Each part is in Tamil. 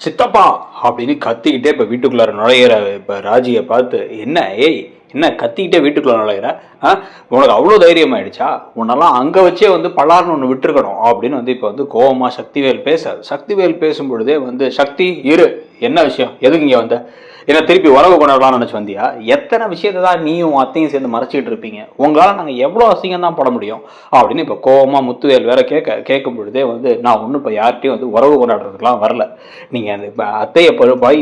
சித்தப்பா அப்படின்னு கத்திக்கிட்டே இப்போ வீட்டுக்குள்ளார நுழையிற இப்போ ராஜியை பார்த்து, என்ன ஏய் என்ன கத்திக்கிட்டே வீட்டுக்குள்ள நுழையிற? உனக்கு அவ்வளோ தைரியம் ஆயிடுச்சா? உன்னெல்லாம் அங்கே வச்சே வந்து பலார்னு ஒன்று விட்டுருக்கணும் அப்படின்னு வந்து இப்போ வந்து கோவமாக சக்திவேல் சக்திவேல் பேசும் பொழுதே வந்து, சக்தி இரு, என்ன விஷயம், எதுக்கு இங்கே வந்த, ஏன்னா திருப்பி உறவு கொண்டாடலாம்னு நினச்சி வந்தியா? எத்தனை விஷயத்தை தான் நீயும் அத்தையும் சேர்ந்து மறைச்சிக்கிட்டு இருப்பீங்க, உங்களால் நாங்கள் எவ்வளோ அசிங்கம் தான் போட முடியும் அப்படின்னு இப்போ கோவமாக முத்துவேல் வேற கேட்கும் பொழுதே வந்து, நான் ஒன்றும் இப்போ யார்கிட்டையும் வந்து உறவு கொண்டாடுறதுக்கெலாம் வரல. நீங்கள் இப்போ அத்தையை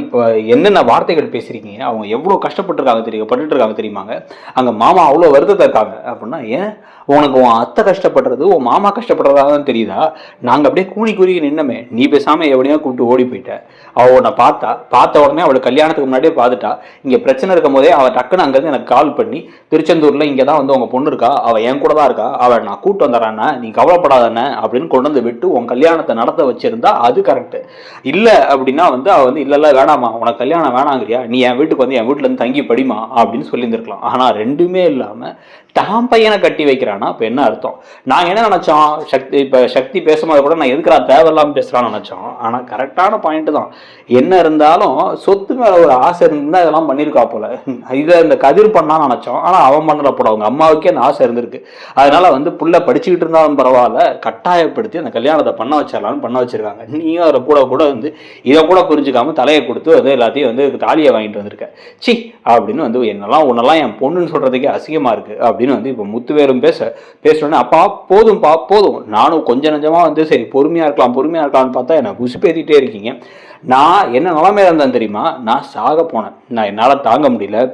இப்போ என்னென்ன வார்த்தைகள் பேசுகிறீங்க, அவங்க எவ்வளோ கஷ்டப்பட்டுருக்காங்க தெரியுமாங்க. அங்கே மாமா அவ்வளோ வருத்தத்தை இருக்காங்க அப்படின்னா, ஏன் உனக்கு உன் அத்தை கஷ்டப்படுறது உன் மாமா கஷ்டப்படுறதாக தான் தெரியுதா? நாங்கள் அப்படியே கூணி குறுகி நின்னமே, நீ பேசாமல் எவனையோ கூப்பிட்டு ஓடி போயிட்ட. அவள் உன்னை பார்த்த உடனே அவளை கல்யாணத்துக்கு முன்னாடியே பார்த்துட்டா. இங்கே பிரச்சனை இருக்கும் போதே அவள் டக்குன்னு அங்கேருந்து எனக்கு கால் பண்ணி, திருச்செந்தூரில் இங்கே தான் வந்து உங்கள் பொண்ணு இருக்கா, அவள் என் கூட தான் இருக்கா, அவள் நான் கூப்பிட்டு வந்துடுறானே, நீ கவலைப்படாதானே அப்படின்னு கொண்டு வந்து விட்டு உன் கல்யாணத்தை நடத்த வச்சிருந்தா அது கரெக்டு. இல்லை அப்படின்னா வந்து அவள் வந்து இல்லை வேணாமா, உனக்கு கல்யாணம் வேணாங்கிறியா, நீ என் வீட்டுக்கு வந்து என் வீட்டிலேருந்து தங்கி படிமா அப்படின்னு சொல்லியிருந்துருக்கலாம். ஆனால் ரெண்டுமே இல்லாமல் தாம் பையனை கட்டி வைக்கிறானா இப்போ என்ன அர்த்தம்? நாங்கள் என்ன நினச்சோம், சக்தி பேசும்போது கூட நான் எதுக்குறா தேவையில்லாமல் பேசுகிறான்னு நினச்சோம். ஆனால் கரெக்டான பாயிண்ட் தான். என்ன இருந்தாலும் சொத்து மேலே ஒரு ஆசை இருந்தால் இதெல்லாம் பண்ணியிருக்கா போல. இதை இந்த கதிர் பண்ணான்னு நினச்சோம், ஆனால் அவன் பண்ணல போட, அவங்க அம்மாவுக்கே அந்த ஆசை இருந்திருக்கு. அதனால வந்து புள்ள படிச்சுக்கிட்டு இருந்தாலும் பரவாயில்ல, கட்டாயப்படுத்தி அந்த கல்யாணத்தை பண்ண வச்சிடலான்னு பண்ண வச்சிருக்காங்க. நீயும் அதை கூட வந்து இதை கூட புரிஞ்சுக்காம தலையை கொடுத்து வந்து எல்லாத்தையும் வந்து தாலியை வாங்கிட்டு வந்திருக்க. சி அப்படின்னு வந்து உன்னெல்லாம் என் பொண்ணுன்னு சொல்றதுக்கே அசிங்கமா இருக்கு அப்படின்னு வந்து இப்போ முத்துவேலும் பேசுறோன்னே, அப்பா போதும், நானும் கொஞ்சம் நஞ்சமா வந்து சரி பொறுமையா இருக்கலாம்னு பார்த்தா என்ன குசுப்பேத்திட்டே இருக்கீங்க. நான் என்ன நிலைமையில இருந்தேன் தெரியுமா? நான் சாக போனேன். நான் என்னால் தாங்க முடியல.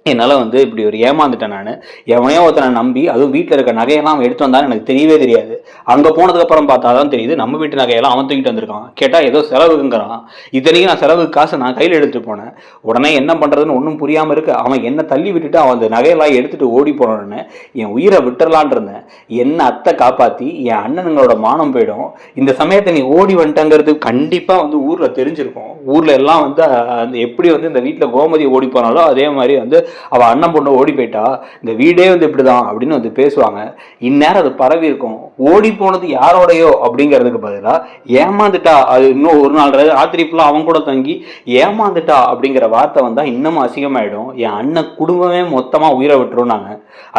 என்னால் வந்து இப்படி ஒரு ஏமாந்துட்டேன். நான் எவனையோ ஒருத்தனை நம்பி, அதுவும் வீட்டில் இருக்க நகையெல்லாம் அவன் எடுத்து வந்தான்னு எனக்கு தெரியவே தெரியாது. அங்கே போனதுக்கப்புறம் பார்த்தா தான் தெரியுது நம்ம வீட்டு நகையெல்லாம் அவன் தூக்கிட்டு வந்திருக்கான். கேட்டால் ஏதோ செலவுக்குங்கிறான். இத்தனைக்கும் நான் செலவுக்கு காசு நான் கையில் எடுத்துகிட்டு போனேன். உடனே என்ன பண்ணுறதுன்னு ஒன்றும் புரியாமல் இருக்கு. அவன் என்ன தள்ளி விட்டுட்டு அவன் அந்த நகையெல்லாம் எடுத்துகிட்டு ஓடி போனோன்னு என் உயிரை விட்டுறலான் இருந்தேன். என்ன அத்தை காப்பாற்றி என் அண்ணனுங்களோட மானம் போயிடும். இந்த சமயத்தை நீ ஓடி வந்துட்டங்கிறது கண்டிப்பாக வந்து ஊரில் தெரிஞ்சிருக்கும். ஊரில் எல்லாம் வந்து அந்த எப்படி வந்து இந்த வீட்டில் கோமதி ஓடி போனாலும் அதே மாதிரி வந்து அவள் அண்ணன் பொண்ணு ஓடி போயிட்டா, இந்த வீடே வந்து இப்படிதான் அப்படின்னு வந்து பேசுவாங்க. இந்நேரம் அது பரவி இருக்கும். ஓடி போனது யாரோடையோ அப்படிங்கிறதுக்கு பதிலாக ஏமாந்துட்டா, அது இன்னும் ஒரு நாள் ராத்திரி ஃபுல்லாக அவன் கூட தங்கி ஏமாந்துட்டா அப்படிங்கிற வார்த்தை வந்தால் இன்னமும் அசிங்கமாயிடும். என் அண்ணன் குடும்பமே மொத்தமாக உயிரை விட்டுருந்தாங்க.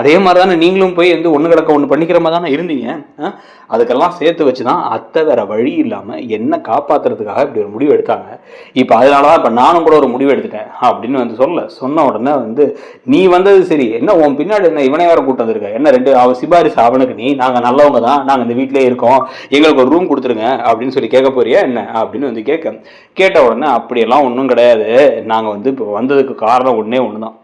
அதே மாதிரி தானே நீங்களும் போய் வந்து ஒன்று கிடக்க ஒன்று பண்ணிக்கிற மாதிரி தானே இருந்தீங்க. அதுக்கெல்லாம் சேர்த்து வச்சு தான் அத்தை வேற வழி இல்லாமல் என்ன காப்பாற்றுறதுக்காக இப்படி ஒரு முடிவு எடுத்தாங்க. இப்போ அதனால தான் இப்போ நானும் கூட ஒரு முடிவு எடுத்துட்டேன் அப்படின்னு வந்து சொன்ன உடனே வந்து, நீ வந்தது சரி, என்ன உன் பின்னாடி என்ன இவனை வேற கூட்டு வந்திருக்க, என்ன ரெண்டு அவ சிபாரிசு அவனுக்கு, நீ நாங்கள் நல்லவங்க தான், நாங்கள் இந்த வீட்டிலே இருக்கோம், எங்களுக்கு ஒரு ரூம் கொடுத்துருங்க அப்படின்னு சொல்லி கேட்க போறியா என்ன அப்படின்னு வந்து கேட்ட உடனே, அப்படியெல்லாம் ஒன்றும் கிடையாது, நாங்கள் வந்து இப்போ வந்ததுக்கு காரணம் ஒன்றே ஒன்று தான்,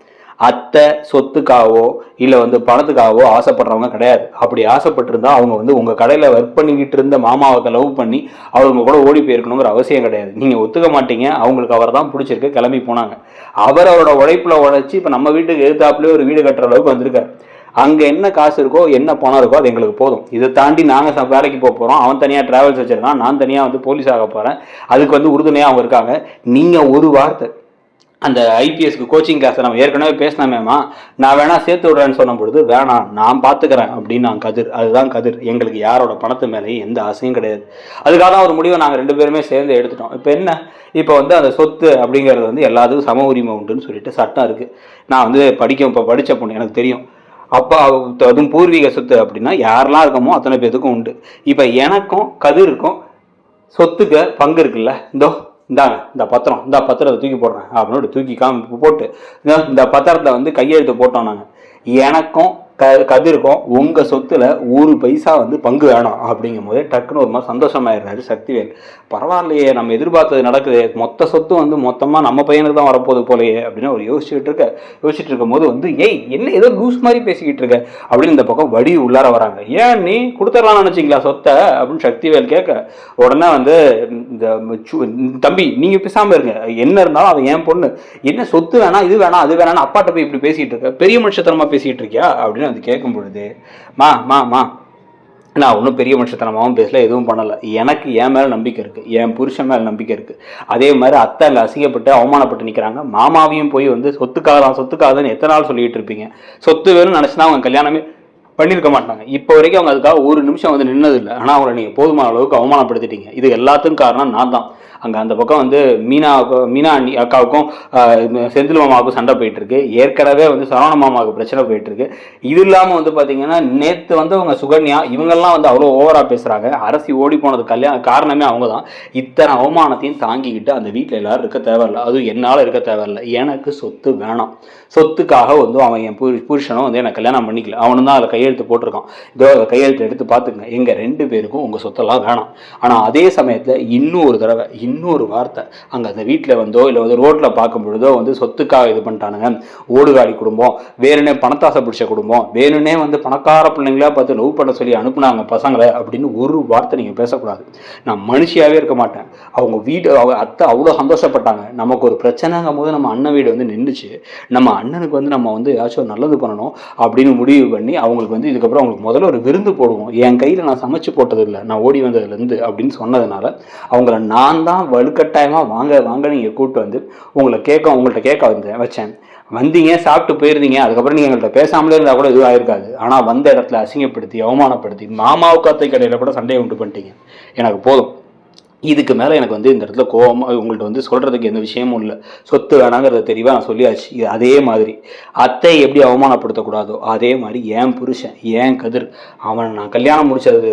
அத்தை சொத்துக்காகவோ இல்லை வந்து பணத்துக்காகவோ ஆசைப்படுறவங்க கிடையாது. அப்படி ஆசைப்பட்டிருந்தா அவங்க வந்து உங்கள் கடையில் ஒர்க் பண்ணிக்கிட்டு இருந்த மாமாவுக்கு லவ் பண்ணி அவங்க கூட ஓடி போயிருக்கணுங்கிற அவசியம் கிடையாது. நீங்கள் ஒத்துக்க மாட்டீங்க. அவங்களுக்கு அவர் தான் பிடிச்சிருக்கு, கிளம்பி போனாங்க. அவரோட உழைப்பில் உழைச்சி இப்போ நம்ம வீட்டுக்கு எதிர்த்தாப்புலேயே ஒரு வீடு கட்டுற அளவுக்கு வந்திருக்காரு. அங்கே என்ன காசு இருக்கோ என்ன பணம் இருக்கோ அது எங்களுக்கு போதும். இதை தாண்டி நாங்கள் வேலைக்கு போகிறோம். அவன் தனியாக ட்ராவல்ஸ் வச்சிருக்கான், நான் தனியாக வந்து போலீஸ் ஆக போகிறேன். அதுக்கு வந்து உறுதுணையாக அவங்க இருக்காங்க. நீங்கள் ஒரு வார்த்தை அந்த ஐபிஎஸ்க்கு கோச்சிங் கிளாஸை நம்ம ஏற்கனவே பேசினாமேமா, நான் வேணா சேர்த்து விடுறேன்னு சொன்ன பொழுது, வேணாம் நான் பார்த்துக்கிறேன் அப்படின்னு நான் கதிர். அதுதான் கதிர். எங்களுக்கு யாரோட பணத்து மேலேயும் எந்த ஆசையும் கிடையாது. அதுக்காக தான் ஒரு முடிவை நாங்கள் 2 பேருமே சேர்ந்து எடுத்துட்டோம். இப்போ என்ன, இப்போ வந்து அந்த சொத்து அப்படிங்கிறது வந்து எல்லாத்துக்கும் சம உரிமை உண்டுன்னு சொல்லிட்டு சட்டம் இருக்குது. நான் வந்து இப்போ படித்த பொண்ணு, எனக்கு தெரியும். அப்போ அதுவும் பூர்வீக சொத்து அப்படின்னா யாரெல்லாம் இருக்கமோ அத்தனை பேத்துக்கும் உண்டு. இப்போ எனக்கும் கதிருக்கும் சொத்துக்கு பங்கு இருக்குல்ல, இந்தாங்க இந்த பத்திரத்தை தூக்கி போடுறேன் அப்படின்னு தூக்கி போட்டு இந்த பத்திரத்தை வந்து கையெழுத்து போட்டோம். நாங்கள் எனக்கும் கதிருக்கும் உங்கள் சொத்துல 1 பைசா வந்து பங்கு வேணும் அப்படிங்கும் போதே டக்குன்னு ஒரு மாதிரி சந்தோஷமாயிடுறாரு சக்திவேல். பரவாயில்லையே, நம்ம எதிர்பார்த்தது நடக்குது, மொத்த சொத்து வந்து மொத்தமாக நம்ம பையனுக்கு தான் வரப்போகுது போலையே அப்படின்னு அவர் யோசிச்சுட்டு இருக்கும் போது வந்து, ஏய் என்ன ஏதோ லூஸ் மாதிரி பேசிக்கிட்டு இருக்க அப்படின்னு இந்த பக்கம் வடி உள்ளார வராங்க. ஏன் நீ கொடுத்துடலாம்னு நினச்சிங்களா சொத்தை அப்படின்னு சக்திவேல் கேட்க, உடனே வந்து இந்த தம்பி நீங்கள் பேசாமல் இருங்க, என்ன இருந்தாலும் அது என் பொண்ணு, என்ன சொத்து வேணாம் இது வேணாம் அது வேணான்னு அப்பாட்ட போய் இப்படி பேசிகிட்டு இருக்க, பெரிய மனுஷத்தனமாக பேசிகிட்டு இருக்கியா அப்படின்னு அது கேட்கும் பொழுது, மா நான் ஒன்றும் பெரிய மனுஷத்தனமாகவும் பேசல, எதுவும் பண்ணலை, எனக்கு என் மேலே நம்பிக்கை இருக்குது, என் புருஷன் மேலே நம்பிக்கை இருக்குது. அதே மாதிரி அத்தை அங்கே அசிங்கப்பட்டு அவமானப்பட்டு நிற்கிறாங்க. மாமாவையும் போய் வந்து சொத்துக்காகதான் எத்தனை நாள் சொல்லிகிட்டு இருப்பீங்க, சொத்து வேணும்னு நினச்சினா அவங்க கல்யாணமே பண்ணியிருக்க மாட்டாங்க. இப்போ வரைக்கும் அவங்க அதுக்காக ஒரு நிமிஷம் வந்து நின்னதில்லை. ஆனால் அவங்களை நீங்கள் போதுமான அளவுக்கு அவமானப்படுத்திட்டீங்க. இது எல்லாத்துக்கும் காரணம் நான் தான். அங்கே அந்த பக்கம் வந்து மீனா அக்காவுக்கும் செந்தில் மாமாவுக்கும் சண்டை போயிட்டு இருக்கு. ஏற்கனவே வந்து சரவண மாமாவுக்கு பிரச்சனை போயிட்டு இருக்கு. இது இல்லாமல் வந்து பார்த்தீங்கன்னா நேற்று வந்து அவங்க சுகன்யா இவங்கெல்லாம் வந்து அவ்வளோ ஓவராக பேசுகிறாங்க. அரசி ஓடி போனது காரணமே அவங்க தான். இத்தனை அவமானத்தையும் தாங்கிக்கிட்டு அந்த வீட்டில் எல்லாரும் இருக்க தேவையில்லை. அதுவும் என்னால் இருக்க தேவையில்லை. எனக்கு சொத்து வேணாம். சொத்துக்காக வந்து அவன் என் புருஷனும் வந்து எனக்கு கல்யாணம் பண்ணிக்கல. அவனு தான் அதில் கையெழுத்து போட்டிருக்கான். இதோ அதை கையெழுத்து எடுத்து பார்த்துங்க. எங்கள் 2 பேருக்கும் உங்கள் சொத்தெல்லாம் வேணாம். ஆனால் அதே சமயத்தில் இன்னொரு வார்த்தை அங்கே அந்த வீட்டில் வந்தோ இல்லை வந்து ரோட்டில் பார்க்கும் பொழுதோ வந்து சொத்துக்காக இது பண்ணிட்டானுங்க, ஓடுகாடி குடும்பம், வேணுனே பணத்தாசை பிடிச்ச குடும்பம், வேணுனே வந்து பணக்கார பிள்ளைங்களா பார்த்து லவ் பண்ண சொல்லி அனுப்புனாங்க பசங்களை அப்படின்னு ஒரு வார்த்தை நீங்கள் பேசக்கூடாது. நான் மனுஷியாகவே இருக்க மாட்டேன். அவங்க அத்தை அவ்வளோ சந்தோஷப்பட்டாங்க. நமக்கு ஒரு பிரச்சனைங்கும் போது நம்ம அண்ணன் வீடு வந்து நின்றுச்சு. நம்ம அண்ணனுக்கு வந்து நம்ம வந்து ஏதாச்சும் நல்லது பண்ணணும் அப்படின்னு முடிவு பண்ணி அவங்களுக்கு வந்து இதுக்கப்புறம் அவங்களுக்கு முதல்ல ஒரு விருந்து போடுவோம். என் கையில் நான் சமைச்சு போட்டது இல்லை, நான் ஓடி வந்ததுலேருந்து அப்படின்னு சொன்னதுனால அவங்கள நான் தான் வலுக்கட்டாயமாக வாங்க நீங்கள் கூப்பிட்டு வந்து உங்கள்கிட்ட கேட்க வச்சேன். வந்தீங்க, சாப்பிட்டு போயிருந்தீங்க. அதுக்கப்புறம் நீங்கள் எங்கள்கிட்ட பேசாமலே இருந்தால் கூட எதுவும் ஆயிருக்காது. ஆனால் வந்த இடத்துல அசிங்கப்படுத்தி அவமானப்படுத்தி மாமாவுக்கு அத்தை கடையில் கூட சண்டையை உண்டு பண்ணிட்டீங்க. எனக்கு போதும். இதுக்கு மேலே எனக்கு வந்து இந்த இடத்துல கோபமாக உங்கள்கிட்ட வந்து சொல்கிறதுக்கு எந்த விஷயமும் இல்லை. சொத்து வேணாங்கிறத தெளிவாக நான் சொல்லியாச்சு. இது அதே மாதிரி அத்தை எப்படி அவமானப்படுத்தக்கூடாதோ அதே மாதிரி என் புருஷன் என் கதிர் அவனை நான் கல்யாணம் முடிச்சது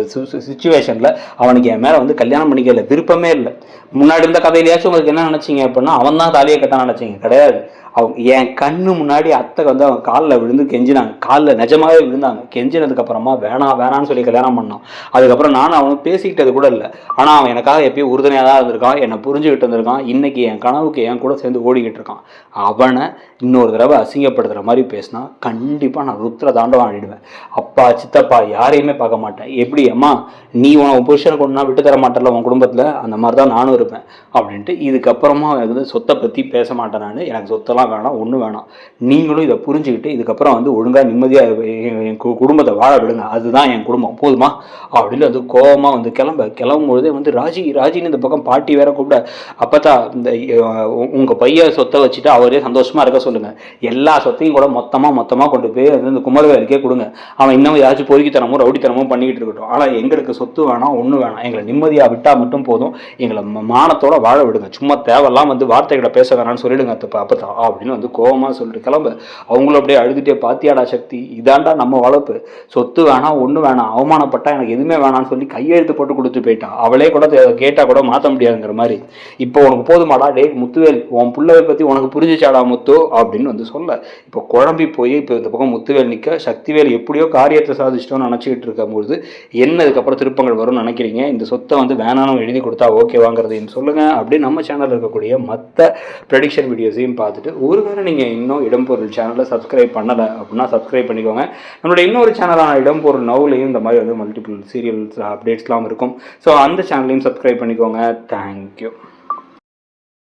சுச்சுவேஷனில் அவனுக்கு என் மேலே வந்து கல்யாணம் பண்ணிக்கல விருப்பமே இல்லை. முன்னாடி இருந்த கதையிலையாச்சும் உங்களுக்கு என்ன நினச்சிங்க அப்படின்னா அவன் தான் தாலியை கட்ட நினச்சிங்க. கிடையாது. அவங்க என் கண்ணு முன்னாடி அத்தை வந்து அவங்க காலில் விழுந்து கெஞ்சினாங்க. காலில் நிஜமாவே விழுந்தாங்க. கெஞ்சினதுக்கப்புறமா வேணான்னு சொல்லி கல்யாணம் பண்ணான். அதுக்கப்புறம் நானும் அவனும் பேசிக்கிட்டது கூட இல்லை. ஆனால் அவன் எனக்காக எப்பயும் உறுதுணையாக தான் இருந்திருக்கான், என்னை புரிஞ்சுக்கிட்டு இருந்திருக்கான். இன்னைக்கு என் கனவுக்கு என் கூட சேர்ந்து ஓடிக்கிட்டு இருக்கான். அவனை இன்னொரு தடவை அசிங்கப்படுத்துகிற மாதிரி பேசினா கண்டிப்பாக நான் ருத்ர தாண்டவம் ஆடிடுவேன். அப்பா சித்தப்பா யாரையுமே பார்க்க மாட்டேன். எப்படி அம்மா நீ உனக்கு புருஷனுக்கு ஒன்றா விட்டு தர மாட்டேன்ல உன் குடும்பத்தில், அந்த மாதிரி தான் நானும் இருப்பேன் அப்படின்ட்டு. இதுக்கப்புறமா எனக்கு வந்து சொத்தை பற்றி பேச மாட்டேன். நான் எனக்கு சொத்தெல்லாம் வேணாம், ஒன்றும் வேணாம். நீங்களும் இதை புரிஞ்சுக்கிட்டு இதுக்கப்புறம் வந்து ஒழுங்காக நிம்மதியாக என் குடும்பத்தை வாழ விடுங்க. அதுதான் என் குடும்பம், போதுமா அப்படின்னு வந்து கோபமாக வந்து கிளம்பும்பொழுதே வந்து ராஜின்னு இந்த பக்கம் பாட்டி வேற கூப்பிட, அப்பத்தா இந்த உங்கள் பையன் சொத்தை வச்சுட்டு அவரே சந்தோஷமாக இருக்க சொல்லுங்கள். எல்லா சொத்தையும் கூட மொத்தமாக கொண்டு போய் இந்த குமரவேலுக்கே கொடுங்க. அவன் இன்னும் ஏதாச்சும் பொறுக்கித்தனமும் ரவுடித்தனமும் பண்ணிக்கிட்டு இருக்கட்டும். ஆனால் எங்களுக்கு சொத்து வேணாம், ஒன்றும் வேணாம். எங்களை நிம்மதியாக விட்டால் மட்டும் போதும். எங்களை மானத்தோட வாழ விடுங்க. சும்மா தேவையெல்லாம் வந்து வார்த்தைகளை பேச வேணான்னு சொல்லிடுங்க அப்பத்தா அப்படின்னு வந்து கோபமாக சொல்லிட்டு கிளம்ப. அவங்களும் அப்படியே அழுதுகிட்டே, பாத்தியாடா சக்தி, இதாண்டா நம்ம வளர்ப்பு. சொத்து வேணாம், ஒன்றும் வேணாம், அவமானப்பட்டா எனக்கு எதுவுமே வேணான்னு சொல்லி கையெழுத்து போட்டு கொடுத்து போயிட்டான். அவளே கூட கேட்டால் கூட மாற்ற முடியாதுங்கிற மாதிரி. இப்போ உனக்கு போதுமாடா டே முத்துவேல், உன் பிள்ளைவை பற்றி உனக்கு புரிஞ்சிச்சாடா முத்து அப்படின்னு வந்து சொல்ல. இப்போ குழம்பி போய் இப்போ இந்த பக்கம் முத்துவேல் நிற்க, சக்திவேல் எப்படியோ காரியத்தை சாதிச்சிட்டோன்னு நினச்சிக்கிட்டு இருக்கும்போது என்ன இதுக்கப்புறம் திருப்பங்கள் வரும்னு நினைக்கிறீங்க? இந்த சொத்தை வந்து வேணாலும் எழுதி கொடுத்தா ஓகே வாங்குறதுன்னு சொல்லுங்கள். அப்படியே நம்ம சேனலில் இருக்கக்கூடிய மற்ற ப்ரெடிக்ஷன் வீடியோஸையும் பார்த்துட்டு ஒருவேளை நீங்கள் இன்னும் இடம்பொருள் சேனலை சப்ஸ்கிரைப் பண்ணலை அப்படின்னா சப்ஸ்கிரைப் பண்ணிக்கோங்க. நம்மளோட இன்னொரு சேனலான இடம்பொருள் நவுலையும் இந்த மாதிரி வந்து மல்டிபிள் சீரியல்ஸ் அப்டேட்ஸ்லாம் இருக்கும். ஸோ அந்த சேனலையும் சப்ஸ்கிரைப் பண்ணிக்கோங்க. தேங்க்யூ.